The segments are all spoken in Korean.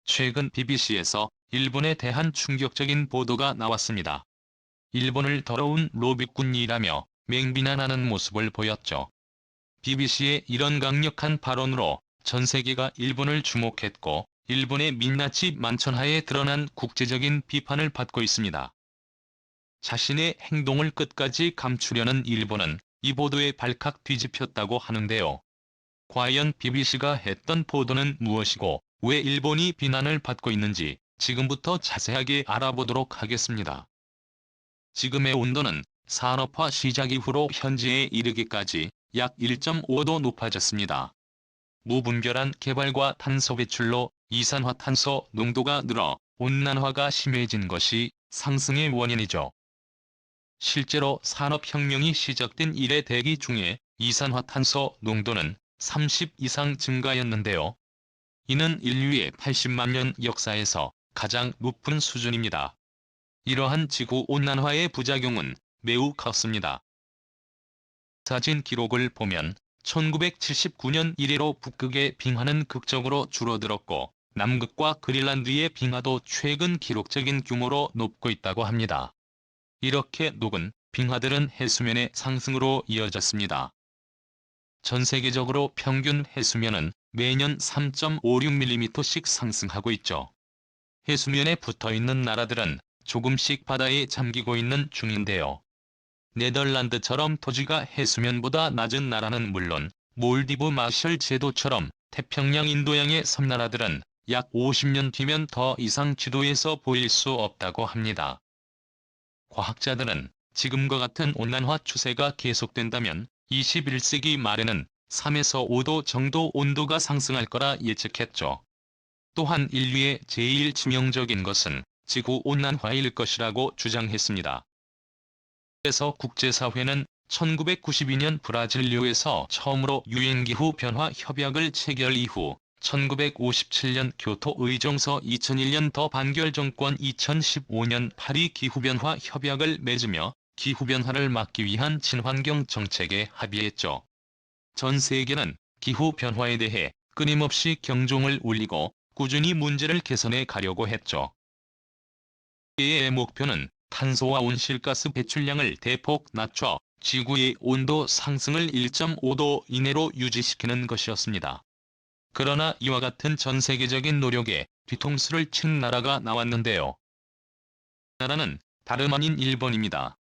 최근 BBC에서 일본에 대한 충격적인 보도가 나왔습니다. 일본을 더러운 로비꾼이라며 맹비난하는 모습을 보였죠. BBC의 이런 강력한 발언으로 전 세계가 일본을 주목했고, 일본의 민낯이 만천하에 드러난 국제적인 비판을 받고 있습니다. 자신의 행동을 끝까지 감추려는 일본은 이 보도에 발칵 뒤집혔다고 하는데요. 과연 BBC가 했던 보도는 무엇이고, 왜 일본이 비난을 받고 있는지 지금부터 자세하게 알아보도록 하겠습니다. 지금의 온도는 산업화 시작 이후로 현재에 이르기까지 약 1.5도 높아졌습니다. 무분별한 개발과 탄소 배출로 이산화탄소 농도가 늘어 온난화가 심해진 것이 상승의 원인이죠. 실제로 산업혁명이 시작된 이래 대기 중에 이산화탄소 농도는 30 이상 증가했는데요. 이는 인류의 80만 년 역사에서 가장 높은 수준입니다. 이러한 지구온난화의 부작용은 매우 컸습니다. 사진 기록을 보면 1979년 이래로 북극의 빙하는 극적으로 줄어들었고, 남극과 그린란드의 빙하도 최근 기록적인 규모로 높고 있다고 합니다. 이렇게 녹은 빙하들은 해수면의 상승으로 이어졌습니다. 전 세계적으로 평균 해수면은 매년 3.56mm씩 상승하고 있죠. 해수면에 붙어있는 나라들은 조금씩 바다에 잠기고 있는 중인데요. 네덜란드처럼 토지가 해수면보다 낮은 나라는 물론 몰디브 마셜 제도처럼 태평양 인도양의 섬나라들은 약 50년 뒤면 더 이상 지도에서 보일 수 없다고 합니다. 과학자들은 지금과 같은 온난화 추세가 계속된다면 21세기 말에는 3에서 5도 정도 온도가 상승할 거라 예측했죠. 또한 인류의 제일 치명적인 것은 지구온난화일 것이라고 주장했습니다. 그래서 국제사회는 1992년 브라질리오에서 처음으로 유엔기후 변화 협약을 체결 이후 1957년 교토 의정서 2001년 더 반결 정권 2015년 파리 기후변화 협약을 맺으며 기후변화를 막기 위한 친환경 정책에 합의했죠. 전 세계는 기후변화에 대해 끊임없이 경종을 울리고 꾸준히 문제를 개선해 가려고 했죠. 이의 목표는 탄소와 온실가스 배출량을 대폭 낮춰 지구의 온도 상승을 1.5도 이내로 유지시키는 것이었습니다. 그러나 이와 같은 전 세계적인 노력에 뒤통수를 친 나라가 나왔는데요. 나라는 다름 아닌 일본입니다.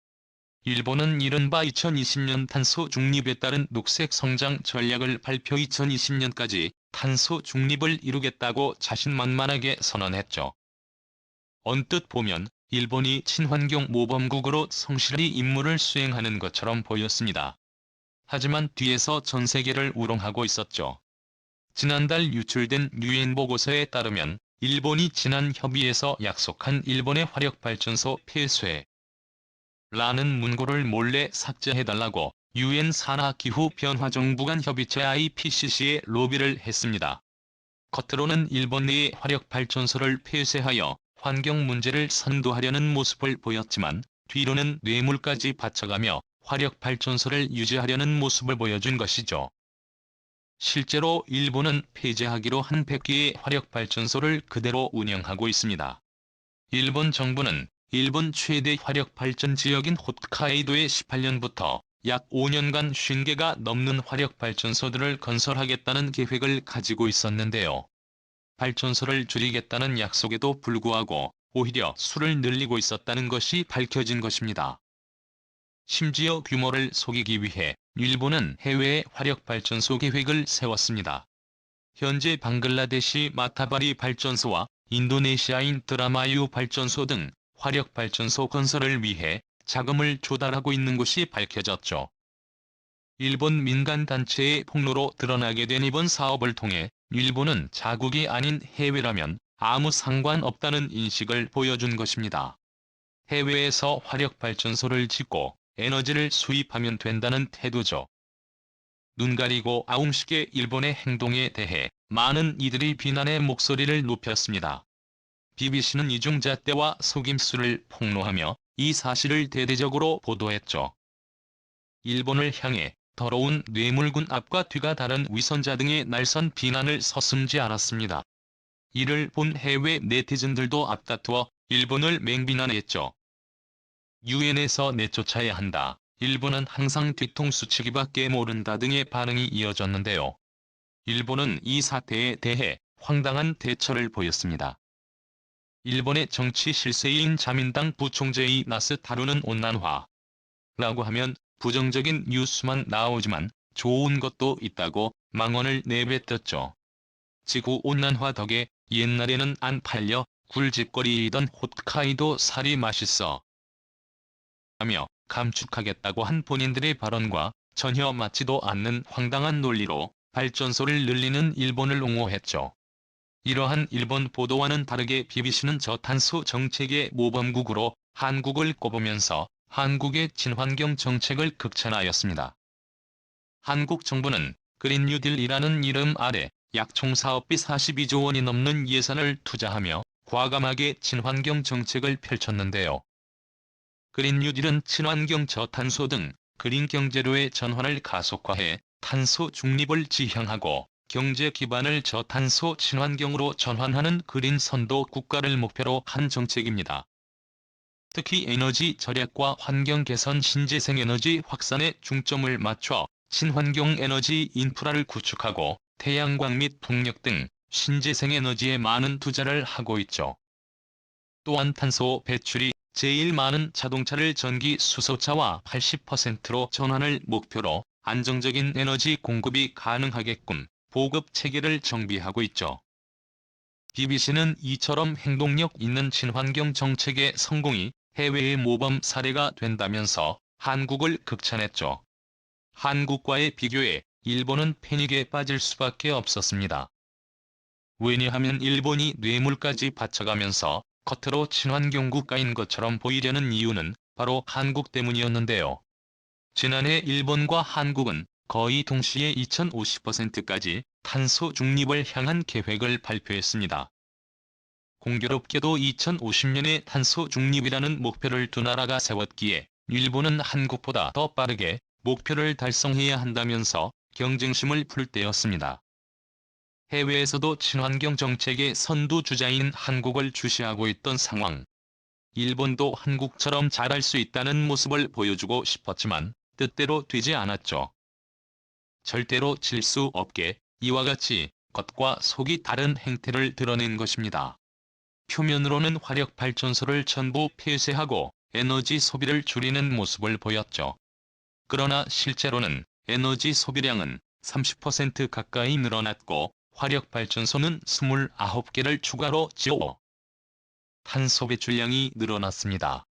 일본은 이른바 2020년 탄소 중립에 따른 녹색 성장 전략을 발표 2020년까지 탄소 중립을 이루겠다고 자신만만하게 선언했죠. 언뜻 보면 일본이 친환경 모범국으로 성실히 임무를 수행하는 것처럼 보였습니다. 하지만 뒤에서 전 세계를 우롱하고 있었죠. 지난달 유출된 유엔 보고서에 따르면 일본이 지난 협의에서 약속한 일본의 화력발전소 폐쇄 라는 문구를 몰래 삭제해달라고 유엔 산하기후변화정부간 협의체 IPCC에 로비를 했습니다. 겉으로는 일본 내의 화력발전소를 폐쇄하여 환경 문제를 선도하려는 모습을 보였지만 뒤로는 뇌물까지 바쳐가며 화력발전소를 유지하려는 모습을 보여준 것이죠. 실제로 일본은 폐쇄하기로 한 100개의 화력발전소를 그대로 운영하고 있습니다. 일본 정부는 일본 최대 화력발전 지역인 홋카이도에 18년부터 약 5년간 50개가 넘는 화력발전소들을 건설하겠다는 계획을 가지고 있었는데요. 발전소를 줄이겠다는 약속에도 불구하고 오히려 수를 늘리고 있었다는 것이 밝혀진 것입니다. 심지어 규모를 속이기 위해 일본은 해외에 화력발전소 계획을 세웠습니다. 현재 방글라데시 마타바리 발전소와 인도네시아인 드라마유 발전소 등 화력발전소 건설을 위해 자금을 조달하고 있는 것이 밝혀졌죠. 일본 민간단체의 폭로로 드러나게 된 이번 사업을 통해 일본은 자국이 아닌 해외라면 아무 상관없다는 인식을 보여준 것입니다. 해외에서 화력발전소를 짓고 에너지를 수입하면 된다는 태도죠. 눈 가리고 아웅식의 일본의 행동에 대해 많은 이들이 비난의 목소리를 높였습니다. BBC는 이중 잣대와 속임수를 폭로하며 이 사실을 대대적으로 보도했죠. 일본을 향해 더러운 뇌물군 앞과 뒤가 다른 위선자 등의 날선 비난을 서슴지 않았습니다. 이를 본 해외 네티즌들도 앞다투어 일본을 맹비난했죠. 유엔에서 내쫓아야 한다. 일본은 항상 뒤통수 치기밖에 모른다 등의 반응이 이어졌는데요. 일본은 이 사태에 대해 황당한 대처를 보였습니다. 일본의 정치 실세인 자민당 부총재의 나스타루는 온난화라고 하면 부정적인 뉴스만 나오지만 좋은 것도 있다고 망언을 내뱉었죠. 지구온난화 덕에 옛날에는 안 팔려 굴집거리이던 홋카이도 살이 맛있어 하며 감축하겠다고 한 본인들의 발언과 전혀 맞지도 않는 황당한 논리로 발전소를 늘리는 일본을 옹호했죠. 이러한 일본 보도와는 다르게 BBC는 저탄소 정책의 모범국으로 한국을 꼽으면서 한국의 친환경 정책을 극찬하였습니다. 한국 정부는 그린 뉴딜이라는 이름 아래 약 총 사업비 42조 원이 넘는 예산을 투자하며 과감하게 친환경 정책을 펼쳤는데요. 그린 뉴딜은 친환경 저탄소 등 그린 경제로의 전환을 가속화해 탄소 중립을 지향하고 경제 기반을 저탄소 친환경으로 전환하는 그린 선도 국가를 목표로 한 정책입니다. 특히 에너지 절약과 환경 개선 신재생 에너지 확산에 중점을 맞춰 친환경 에너지 인프라를 구축하고 태양광 및 풍력 등 신재생 에너지에 많은 투자를 하고 있죠. 또한 탄소 배출이 제일 많은 자동차를 전기 수소차와 80%로 전환을 목표로 안정적인 에너지 공급이 가능하게끔 보급 체계를 정비하고 있죠. BBC는 이처럼 행동력 있는 친환경 정책의 성공이 해외의 모범 사례가 된다면서 한국을 극찬했죠. 한국과의 비교에 일본은 패닉에 빠질 수밖에 없었습니다. 왜냐하면 일본이 뇌물까지 바쳐가면서 겉으로 친환경 국가인 것처럼 보이려는 이유는 바로 한국 때문이었는데요. 지난해 일본과 한국은 거의 동시에 2050%까지 탄소 중립을 향한 계획을 발표했습니다. 공교롭게도 2050년에 탄소 중립이라는 목표를 두 나라가 세웠기에 일본은 한국보다 더 빠르게 목표를 달성해야 한다면서 경쟁심을 풀 때였습니다. 해외에서도 친환경 정책의 선두주자인 한국을 주시하고 있던 상황. 일본도 한국처럼 잘할 수 있다는 모습을 보여주고 싶었지만 뜻대로 되지 않았죠. 절대로 질 수 없게 이와 같이 겉과 속이 다른 행태를 드러낸 것입니다. 표면으로는 화력발전소를 전부 폐쇄하고 에너지 소비를 줄이는 모습을 보였죠. 그러나 실제로는 에너지 소비량은 30% 가까이 늘어났고 화력발전소는 29개를 추가로 지어 탄소 배출량이 늘어났습니다.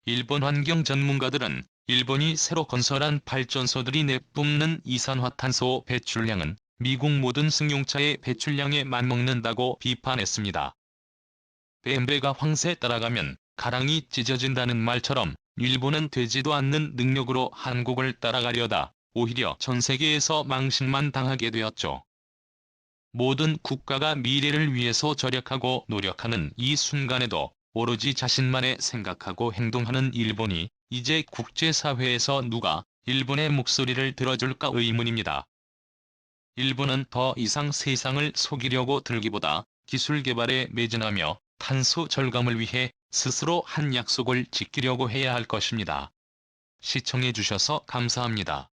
일본 환경 전문가들은 일본이 새로 건설한 발전소들이 내뿜는 이산화탄소 배출량은 미국 모든 승용차의 배출량에 맞먹는다고 비판했습니다. 뱀배가 황새 따라가면 가랑이 찢어진다는 말처럼 일본은 되지도 않는 능력으로 한국을 따라가려다 오히려 전 세계에서 망신만 당하게 되었죠. 모든 국가가 미래를 위해서 절약하고 노력하는 이 순간에도 오로지 자신만의 생각하고 행동하는 일본이 이제 국제사회에서 누가 일본의 목소리를 들어줄까 의문입니다. 일본은 더 이상 세상을 속이려고 들기보다 기술 개발에 매진하며 탄소 절감을 위해 스스로 한 약속을 지키려고 해야 할 것입니다. 시청해주셔서 감사합니다.